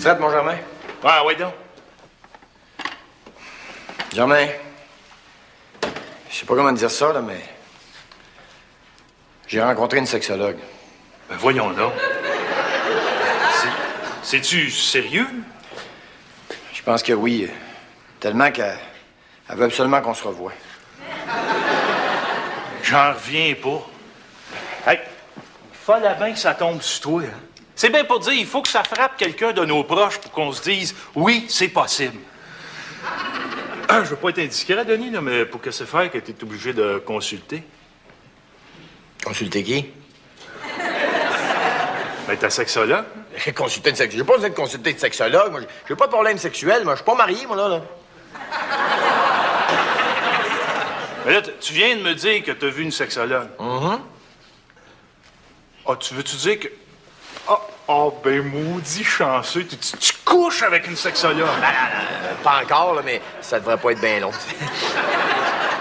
frette, mon Germain? Ah, ouais, donc. Germain, je sais pas comment dire ça, là, mais... J'ai rencontré une sexologue. Ben, voyons donc. C'est-tu sérieux? Je pense que oui. Tellement qu'elle veut absolument qu'on se revoie. J'en reviens pas. Hey, il fallait bien que ça tombe sur toi, hein? C'est bien pour dire, il faut que ça frappe quelqu'un de nos proches pour qu'on se dise « Oui, c'est possible ». Je veux pas être indiscret, Denis, là, mais pour que c'est faire que tu es obligé de consulter? Consulter qui? Ben, ta sexologue. Consulter une sexologue. J'ai pas besoin de consulter une sexologue. Moi, j'ai pas de problème sexuel. Moi, je suis pas marié, moi, là. Mais là, tu viens de me dire que t'as vu une sexologue. Ah, tu veux-tu dire que... Ah, ben, maudit chanceux. Tu couches avec une sexologue. Pas encore, là, mais ça devrait pas être bien long.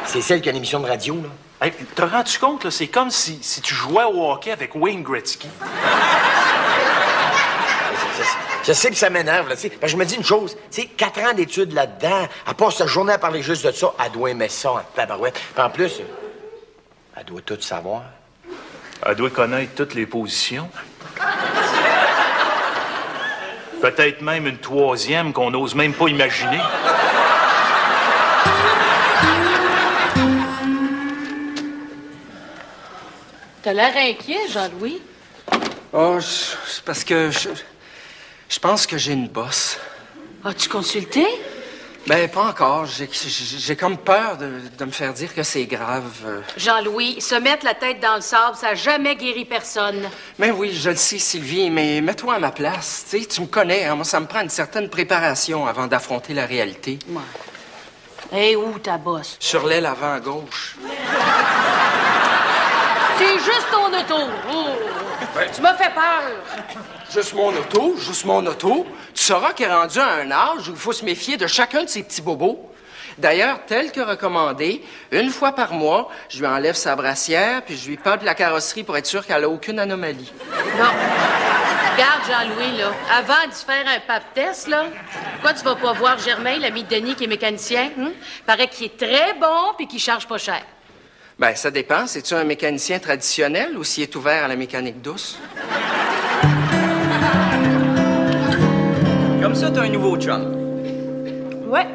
C'est celle qui a une émission de radio, là. Hey, t'as rendu compte, là, c'est comme si tu jouais au hockey avec Wayne Gretzky. Je sais que ça m'énerve, là, tu sais. Parce que je me dis une chose, tu sais, 4 ans d'études là-dedans, à part sa journée à parler juste de ça, elle doit aimer ça en tabarouette. Puis en plus, elle doit tout savoir. Elle doit connaître toutes les positions. Peut-être même une 3e qu'on n'ose même pas imaginer. T'as l'air inquiet, Jean-Louis. Oh, c'est parce que je pense que j'ai une bosse. As-tu consulté? Ben, pas encore. J'ai comme peur de me faire dire que c'est grave. Jean-Louis, se mettre la tête dans le sable, ça n'a jamais guéri personne. Ben oui, je le sais, Sylvie, mais mets-toi à ma place. Tu sais, tu me connais, hein? Moi, ça me prend une certaine préparation avant d'affronter la réalité. Ouais. Et où ta bosse? Sur l'aile avant à gauche. C'est juste ton auto. Oh. Ben, tu m'as fait peur. Juste mon auto. Tu sauras qu'il est rendu à un âge où il faut se méfier de chacun de ses petits bobos. D'ailleurs, tel que recommandé, 1 fois par mois, je lui enlève sa brassière puis je lui palpe la carrosserie pour être sûr qu'elle n'a aucune anomalie. Non. Regarde, Jean-Louis, là, avant de se faire un pap test, là, pourquoi tu vas pas voir Germain, l'ami de Denis, qui est mécanicien? Paraît qu'il est très bon puis qu'il charge pas cher. Ben, ça dépend. C'est-tu un mécanicien traditionnel ou s'il est ouvert à la mécanique douce? Comme ça, t'as un nouveau chum. Ouais.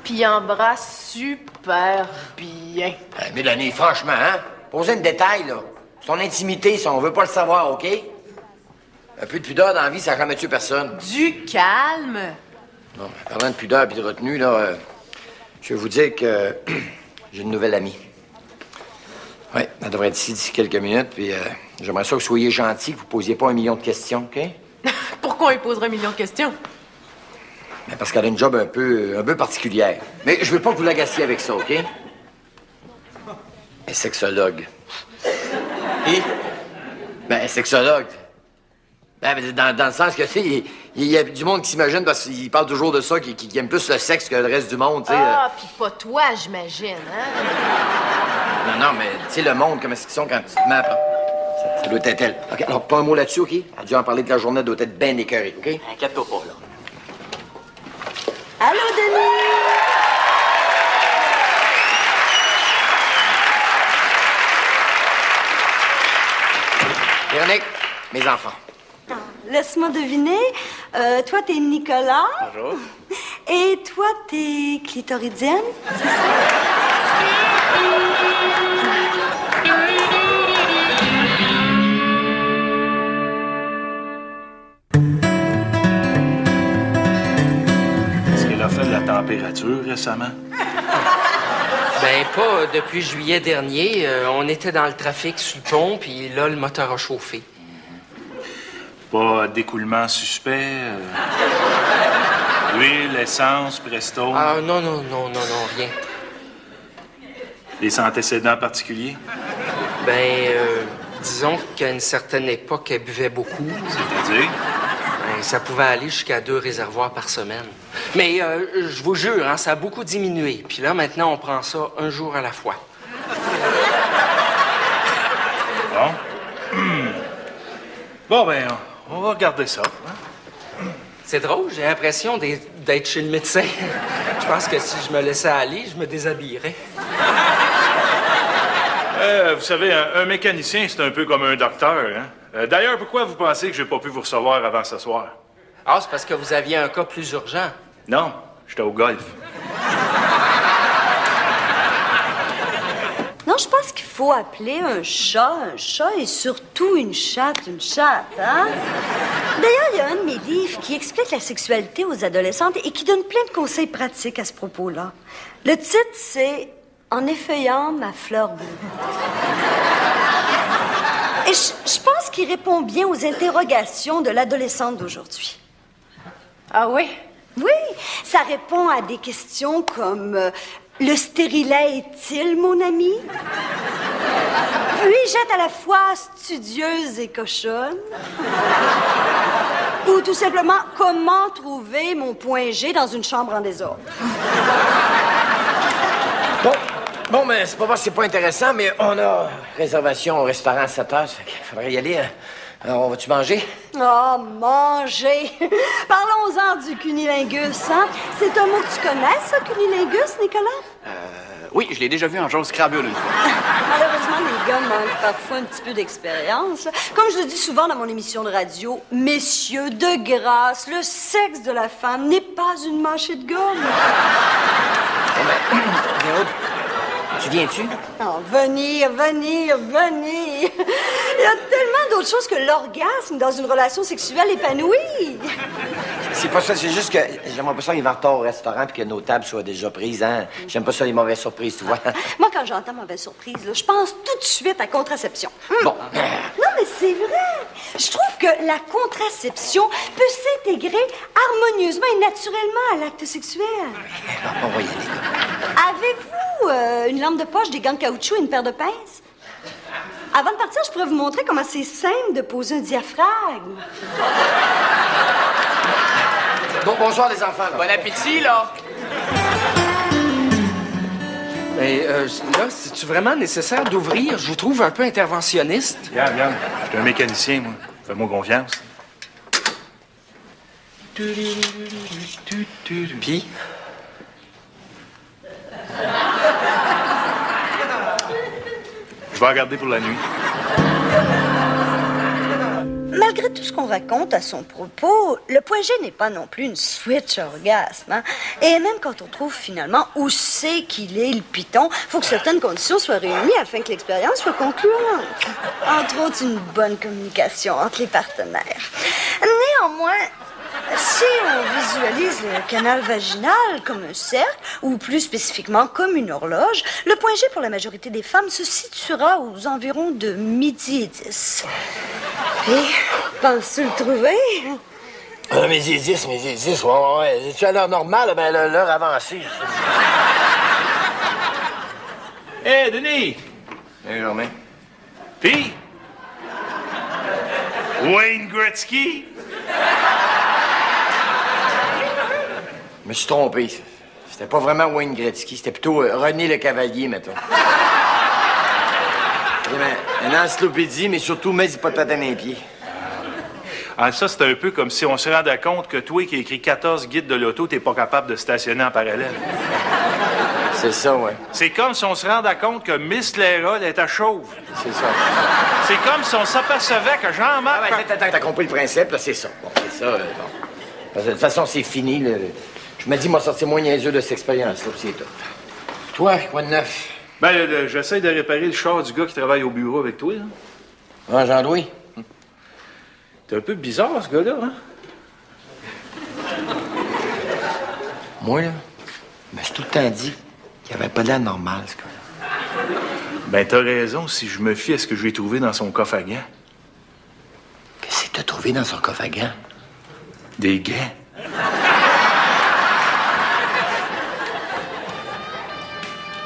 Puis il embrasse super bien. Mélanie, franchement, hein? Posez un détail, là. Son intimité, ça, on veut pas le savoir, OK? Un peu de pudeur dans la vie, ça n'a jamais tué personne. Du calme. Bon, parlant de pudeur et de retenue, là, je vais vous dire que j'ai une nouvelle amie. Oui, elle devrait être ici d'ici quelques minutes, puis j'aimerais ça que vous soyez gentil, que vous posiez pas 1 million de questions, OK? Pourquoi il poserait 1 million de questions? Ben parce qu'elle a une job un peu particulière. Mais je veux pas que vous l'agaciez avec ça, OK? Elle est sexologue. Et? Ben, sexologue. Ben, dans le sens que, tu sais, il y a du monde qui s'imagine, parce qu'il parle toujours de ça, qui aime plus le sexe que le reste du monde, tu sais. Ah, puis pas toi, j'imagine, hein? Non, mais, tu sais, le monde, comment est-ce qu'ils sont quand tu te mets à... Ça doit être elle. OK, alors, pas un mot là-dessus, OK? Elle a dû en parler de la journée, elle doit être bien écœurée, OK? Inquiète-toi pas, là. Allô, Denis? Véronique, mes enfants. Laisse-moi deviner. Toi, t'es Nicolas. Bonjour. Et toi, t'es clitoridienne, c'est ça? Est-ce qu'elle a fait de la température récemment? Ben, pas depuis juillet dernier. On était dans le trafic sur le pont, puis là, le moteur a chauffé. Pas d'écoulement suspect? Huile, essence, presto? Ah, non, rien. Des antécédents particuliers? Ben, disons qu'à une certaine époque, elle buvait beaucoup. C'est-à-dire? Ben, ça pouvait aller jusqu'à 2 réservoirs par semaine. Mais je vous jure, hein, ça a beaucoup diminué. Puis là, maintenant, on prend ça 1 jour à la fois. Bon. Bon, ben, on va regarder ça. Hein? C'est drôle, j'ai l'impression d'être chez le médecin. Je pense que si je me laissais aller, je me déshabillerais. Vous savez, un mécanicien, c'est un peu comme un docteur, hein? D'ailleurs, pourquoi vous pensez que j'ai pas pu vous recevoir avant ce soir? Ah, c'est parce que vous aviez un cas plus urgent. Non, j'étais au golf. Non, je pense qu'il faut appeler un chat et surtout une chatte, hein? D'ailleurs, il y a un de mes livres qui explique la sexualité aux adolescentes et qui donne plein de conseils pratiques à ce propos-là. Le titre, c'est « En effeuillant ma fleur bleue ». Et je pense qu'il répond bien aux interrogations de l'adolescente d'aujourd'hui. Ah oui? Oui, ça répond à des questions comme le stérilet est-il mon ami? Puis-je être à la fois studieuse et cochonne? Ou tout simplement, comment trouver mon point G dans une chambre en désordre? Bon, mais c'est pas parce que c'est pas intéressant, mais on a réservation au restaurant à 7 heures. Il faudrait y aller. Hein. Alors, on va-tu manger? Oh, manger! Parlons-en du cunilingus, hein? C'est un mot que tu connais, ça, cunilingus, Nicolas? Oui, je l'ai déjà vu en jaune Scrabble une fois. Malheureusement, les gars manquent parfois un petit peu d'expérience. Comme je le dis souvent dans mon émission de radio, messieurs, de grâce, le sexe de la femme n'est pas une mâchée de gomme. Bon, ben, Véro, tu viens-tu? Oh, venir. Il y a tellement d'autres choses que l'orgasme dans une relation sexuelle épanouie. C'est pas ça, c'est juste que j'aimerais pas ça arriver en retard au restaurant puis que nos tables soient déjà prises, hein? J'aime pas ça, les mauvaises surprises, tu vois. Moi, quand j'entends mauvaise surprise, là, je pense tout de suite à contraception. Bon. Non, mais c'est vrai. Je trouve que la contraception peut s'intégrer harmonieusement et naturellement à l'acte sexuel. On va y aller. Avez-vous une lampe de poche, des gants de caoutchouc et une paire de pinces? Avant de partir, je pourrais vous montrer comment c'est simple de poser un diaphragme. Bon, bonsoir, les enfants. Là. Bon appétit, là! Mais là, c'est-tu vraiment nécessaire d'ouvrir? Je vous trouve un peu interventionniste. Regarde, je suis un mécanicien, moi. Fais-moi confiance. Puis? Je vais regarder pour la nuit. Malgré tout ce qu'on raconte à son propos, le point G n'est pas non plus une switch orgasme. Hein? Et même quand on trouve finalement où c'est qu'il est, le piton, il faut que certaines conditions soient réunies afin que l'expérience soit concluante. Entre autres, une bonne communication entre les partenaires. Néanmoins, si on visualise le canal vaginal comme un cercle, ou plus spécifiquement comme une horloge, le point G pour la majorité des femmes se situera aux environs de 12h10. Et, penses-tu le trouver? Midi 10, ouais. Tu à l'heure normale, ben l'heure avancée. Hé, Denis! Hey, Germain. Puis? Wayne Gretzky? Je me suis trompé. C'était pas vraiment Wayne Gretzky, c'était plutôt René Le Cavalier, mettons. Une encyclopédie, mais surtout, mets pas de patins dans les pieds. Ah, ça, c'est un peu comme si on se rendait compte que toi, qui as écrit 14 guides de l'auto, t'es pas capable de stationner en parallèle. C'est ça, ouais. C'est comme si on se rendait compte que Miss Lérol était chauve. C'est ça. C'est comme si on s'apercevait que Jean-Marc... Ah, ben, t'as compris le principe, là, c'est ça. Bon, c'est ça, bon. Parce que, de toute façon, c'est fini, là. Je me dis, moi, sortir moins niaiseux de cette expérience-là, puis c'est tout. Toi, quoi de neuf? Ben, j'essaie de réparer le char du gars qui travaille au bureau avec toi, là. Ah, Jean-Louis? T'es un peu bizarre, ce gars-là, hein? Moi, là, je me suis tout le temps dit qu'il avait pas l'air normal, ce gars-là. Ben, t'as raison si je me fie à ce que j'ai trouvé dans son coffre à gants. Qu'est-ce que t'as trouvé dans son coffre à gants? Des gants.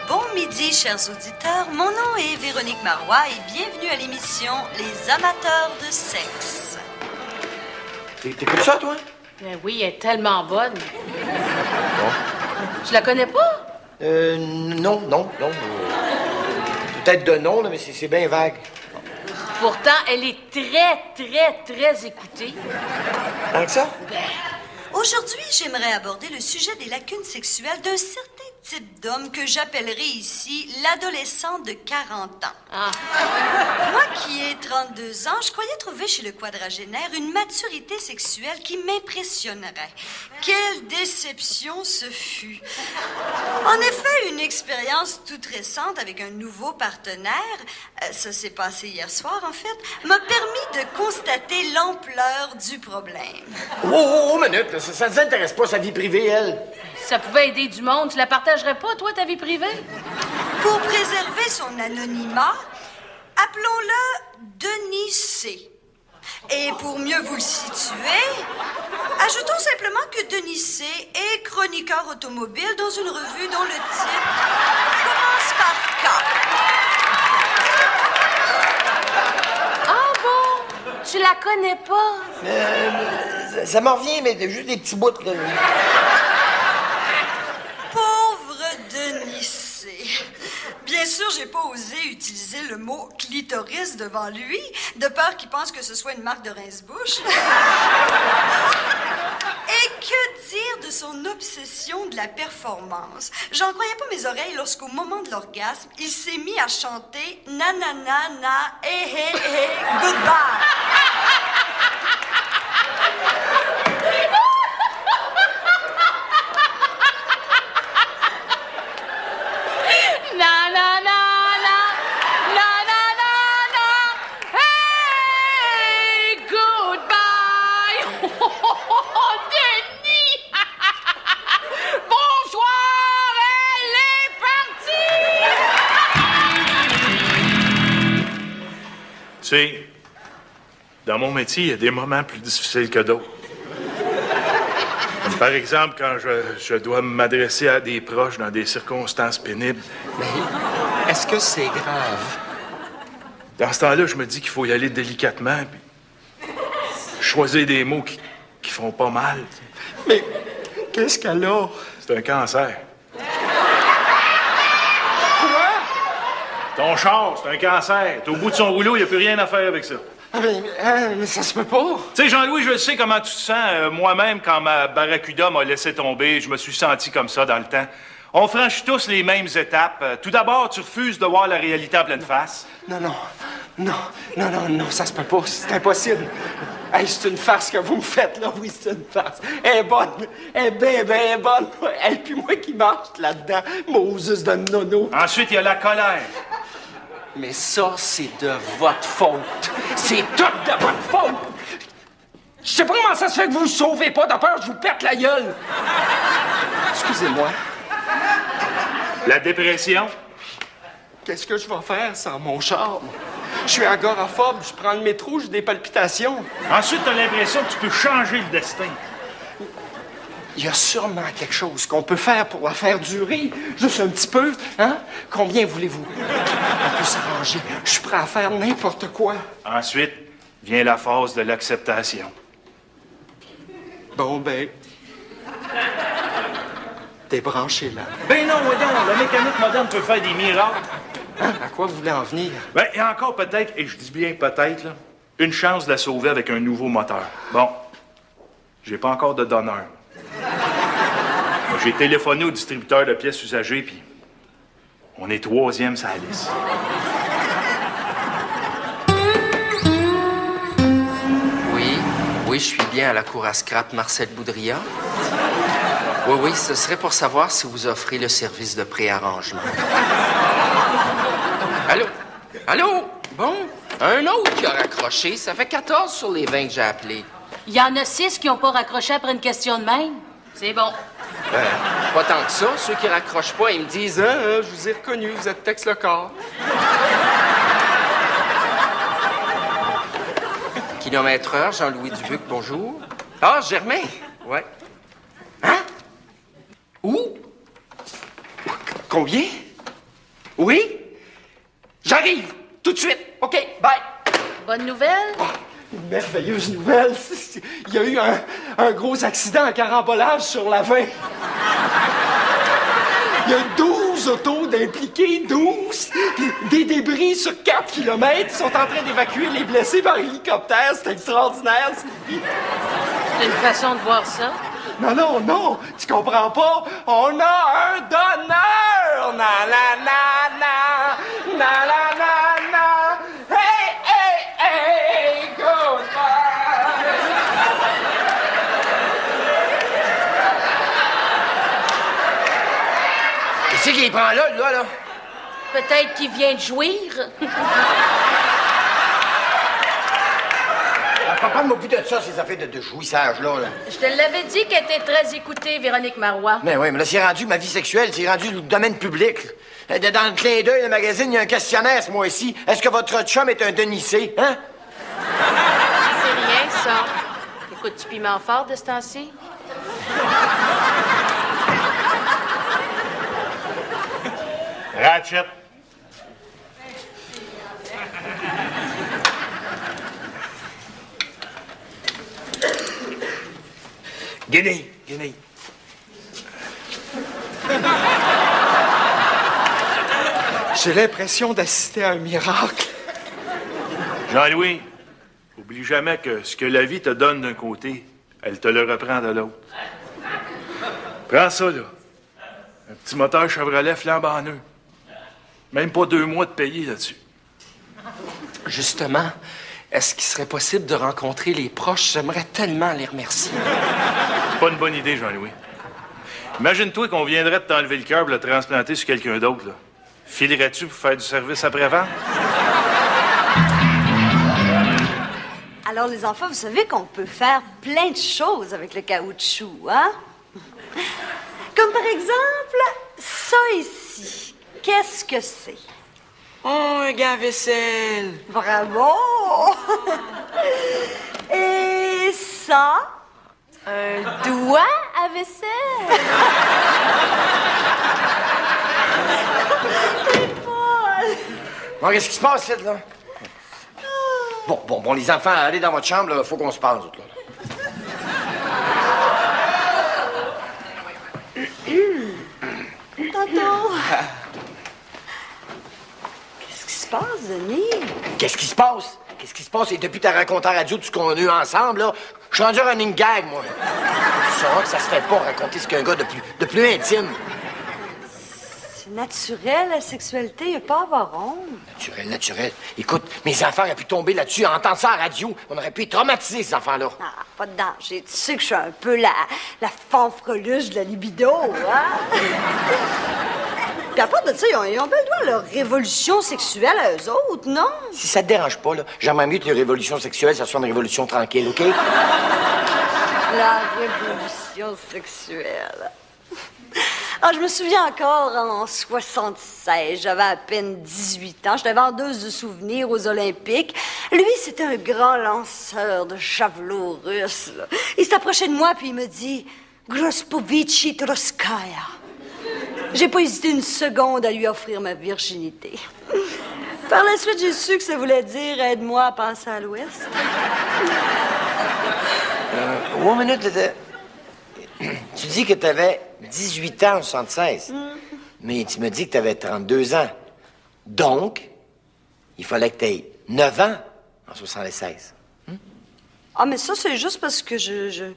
Bon midi, chers auditeurs. Mon nom est Véronique Marois et bienvenue à l'émission Les amateurs de sexe. T'écoutes ça, toi? Ben oui, elle est tellement bonne. Bon. Tu la connais pas? Non. Peut-être de nom, là, mais c'est bien vague. Pourtant, elle est très écoutée. Tant que ça? Ben, Aujourd'hui, j'aimerais aborder le sujet des lacunes sexuelles d'un certain type d'homme que j'appellerai ici l'adolescent de 40 ans. Moi qui ai 32 ans, je croyais trouver chez le quadragénaire une maturité sexuelle qui m'impressionnerait. Quelle déception ce fut! En effet, une expérience toute récente avec un nouveau partenaire, ça s'est passé hier soir en fait, m'a permis de constater l'ampleur du problème. Oh, minute, ça ne t'intéresse pas, sa vie privée, elle? Ça pouvait aider du monde. Tu la partagerais pas, toi, ta vie privée? Pour préserver son anonymat, appelons-le Denis C. Et pour mieux vous le situer, ajoutons simplement que Denis C. est chroniqueur automobile dans une revue dont le titre commence par K. Ah bon? Tu la connais pas? Ça m'en revient, mais juste des petits bouts, là. Pauvre Denis C. Bien sûr, j'ai pas osé utiliser le mot clitoris devant lui, de peur qu'il pense que ce soit une marque de rince-bouche. Et que dire de son obsession de la performance? J'en croyais pas mes oreilles lorsqu'au moment de l'orgasme, il s'est mis à chanter « Na na na na, eh eh eh, goodbye ». Tu sais, dans mon métier, il y a des moments plus difficiles que d'autres. Comme par exemple, quand je dois m'adresser à des proches dans des circonstances pénibles. Mais est-ce que c'est grave? Dans ce temps-là, je me dis qu'il faut y aller délicatement, puis choisir des mots qui font pas mal. Mais qu'est-ce qu'elle a? C'est un cancer. Quoi? Ton char, c'est un cancer. T'es au bout de son rouleau, il n'y a plus rien à faire avec ça. Ah, mais ça se peut pas. Tu sais, Jean-Louis, je sais comment tu te sens. Moi-même, quand ma barracuda m'a laissé tomber, je me suis senti comme ça dans le temps. On franchit tous les mêmes étapes. Tout d'abord, tu refuses de voir la réalité en pleine face. Non, ça se peut pas. C'est impossible. Hey, c'est une farce que vous me faites, là. Oui, c'est une farce. Elle est bonne. Elle est bien bonne. Elle puis moi qui marche là-dedans. Moses de nono. Ensuite, il y a la colère. Mais ça, c'est de votre faute. C'est tout de votre faute. Je sais pas comment ça se fait que vous vous sauvez pas. De peur, je vous pète la gueule. Excusez-moi. La dépression. Qu'est-ce que je vais faire sans mon charme? Je suis agoraphobe, je prends le métro, j'ai des palpitations. Ensuite, t'as l'impression que tu peux changer le destin. Il y a sûrement quelque chose qu'on peut faire pour la faire durer. Juste un petit peu, hein? Combien voulez-vous? On peut s'arranger. Je suis prêt à faire n'importe quoi. Ensuite, vient la phase de l'acceptation. Bon, ben... T'es branché, là. Ben non, la mécanique moderne peut faire des miracles. Hein? À quoi vous voulez en venir? Ben, il y a encore peut-être, et je dis bien peut-être, là, une chance de la sauver avec un nouveau moteur. Bon, j'ai pas encore de donneur. J'ai téléphoné au distributeur de pièces usagées, puis on est 3e sur la liste. Oui, je suis bien à la cour à scrap Marcel Boudria. Oui, ce serait pour savoir si vous offrez le service de préarrangement. Allô? Bon, un autre qui a raccroché. Ça fait 14 sur les 20 que j'ai appelé. Il y en a 6 qui n'ont pas raccroché après une question de même. C'est bon. Pas tant que ça. Ceux qui raccrochent pas, ils me disent « je vous ai reconnu, vous êtes Tex Lecor. » Kilomètre-heure, Jean-Louis Dubuc, bonjour. Ah, Germain? Ouais. Hein? Où? Combien? Oui? J'arrive! Tout de suite! OK, bye! Bonne nouvelle? Oh, une merveilleuse nouvelle! Il y a eu un gros accident en carambolage sur la 20. Il y a 12 autos d'impliqués, 12. Des débris sur 4 kilomètres. Ils sont en train d'évacuer les blessés par hélicoptère. C'est extraordinaire. C'est une façon de voir ça. Non, tu comprends pas? On a un donneur! Na la na na, na la na na. Hey, goodbye! Qu'est-ce qu'il prend là? Peut-être qu'il vient de jouir. Parle-moi plus de ça, ces affaires de jouissage, là. Je te l'avais dit qu'elle était très écoutée, Véronique Marois. Mais oui, mais là, c'est rendu ma vie sexuelle, c'est rendu le domaine public. Dans le clin d'œil, le magazine, il y a un questionnaire ce mois-ci. Est-ce que votre chum est un Denisé, hein? C'est rien, ça. Écoute, du piment fort de ce temps-ci? Ratchet. Guinée. J'ai l'impression d'assister à un miracle. Jean-Louis, oublie jamais que ce que la vie te donne d'un côté, elle te le reprend de l'autre. Prends ça, là. Un petit moteur Chevrolet flambant neuf. Même pas 2 mois de payer là-dessus. Justement, est-ce qu'il serait possible de rencontrer les proches? J'aimerais tellement les remercier. C'est pas une bonne idée, Jean-Louis. Imagine-toi qu'on viendrait de t'enlever le cœur pour le transplanter sur quelqu'un d'autre, là. Filerais-tu pour faire du service après-vente? Alors, les enfants, vous savez qu'on peut faire plein de choses avec le caoutchouc, hein? Comme par exemple, ça ici. Qu'est-ce que c'est? Oh, un gars-vaisselle! Bravo! Et ça? Un doigt à vaisselle. Bon, qu'est-ce qui se passe, là? Bon, les enfants, allez dans votre chambre, là. Faut qu'on se parle, nous autres, là. Tonton! Qu'est-ce qui se passe, Denis? Qu'est-ce qui se passe? Qu'est-ce qui se passe? Et depuis ta rencontre à radio, tout ce qu'on a eu ensemble, là, je suis rendu running gag, moi. Tu sauras que ça se fait pas raconter ce qu'un gars de plus intime. C'est naturel, la sexualité, il a pas à avoir honte. Naturel. Écoute, mes enfants auraient pu tomber là-dessus, entendre ça à la radio. On aurait pu être traumatisés, ces enfants-là. Ah, pas de danger. Tu sais que je suis un peu la fanfreluche de la libido, hein? Puis à part de ça, ils ont bien le droit à leur révolution sexuelle à eux autres, non? Si ça te dérange pas, là, j'aimerais mieux que les révolutions sexuelles, ça soit une révolution tranquille, OK? La révolution sexuelle. Ah, je me souviens encore, en 76, j'avais à peine 18 ans. J'étais vendeuse de souvenirs aux Olympiques. Lui, c'était un grand lanceur de javelot russe, là. Il s'approchait de moi, puis il me dit « Grospovici Troskaya ». J'ai pas hésité une seconde à lui offrir ma virginité. Par la suite, j'ai su que ça voulait dire « Aide-moi à passer à l'Ouest ». One minute, tu dis que t'avais 18 ans en 76. Mais tu me dis que t'avais 32 ans. Donc, il fallait que t'aies 9 ans en 76. Ah, mais ça, c'est juste parce que je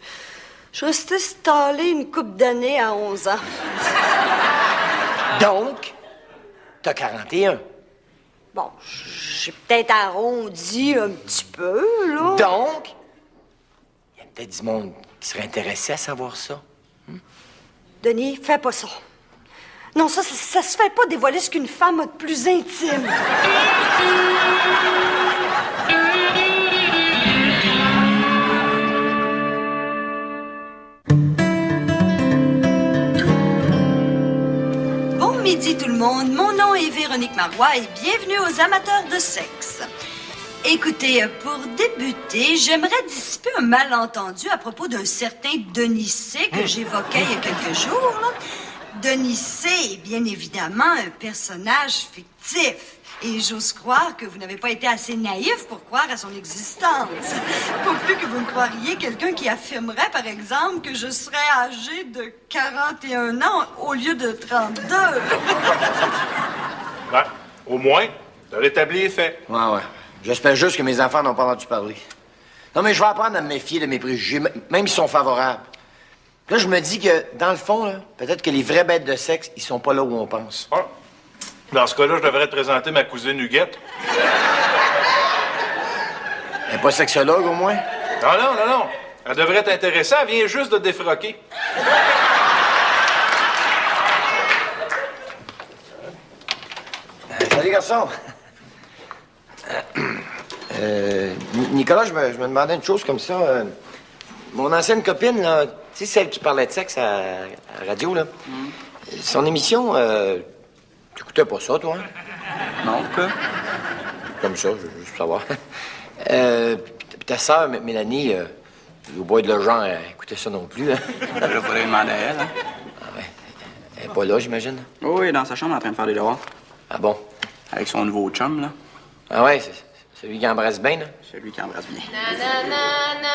restais stallée une couple d'années à 11 ans. Donc, t'as 41. Bon, j'ai peut-être arrondi un petit peu, là. Donc, il y a peut-être du monde qui serait intéressé à savoir ça. Denis, fais pas ça. Non, ça se fait pas dévoiler ce qu'une femme a de plus intime. Bon midi tout le monde, mon nom est Véronique Marois et bienvenue aux amateurs de sexe. Écoutez, pour débuter, j'aimerais dissiper un malentendu à propos d'un certain Denis C. que j'évoquais il y a quelques jours, là. Denis C. est bien évidemment un personnage fictif. Et j'ose croire que vous n'avez pas été assez naïf pour croire à son existence. Pas plus que vous ne croiriez quelqu'un qui affirmerait, par exemple, que je serais âgé de 41 ans au lieu de 32. Ouais, au moins, t'as rétabli les faits. Ouais. J'espère juste que mes enfants n'ont pas entendu parler. Non, mais je vais apprendre à me méfier de mes préjugés, même s'ils sont favorables. Là, je me dis que, dans le fond, là, peut-être que les vraies bêtes de sexe, ils sont pas là où on pense. Ah. Dans ce cas-là, je devrais te présenter ma cousine Huguette. Elle n'est pas sexologue, au moins? Non. Elle devrait t'intéresser. Elle vient juste de te défroquer. Salut, garçon. Nicolas, je me demandais une chose comme ça. Mon ancienne copine, là, tu sais, celle qui parlait de sexe à la radio, là, son émission, t'écoutais pas ça, toi? Non, quoi? Comme ça, je veux juste savoir. Puis ta sœur, Mélanie, au bois de l'argent, elle écoutait ça non plus, hein? Là, il faudrait demander à elle, hein? Ah ouais. Elle est pas là, j'imagine? Oui, dans sa chambre, en train de faire des devoirs. Ah bon? Avec son nouveau chum, là. Ah ouais, c'est celui qui embrasse bien, là? Celui qui embrasse bien. Na, na, na, na.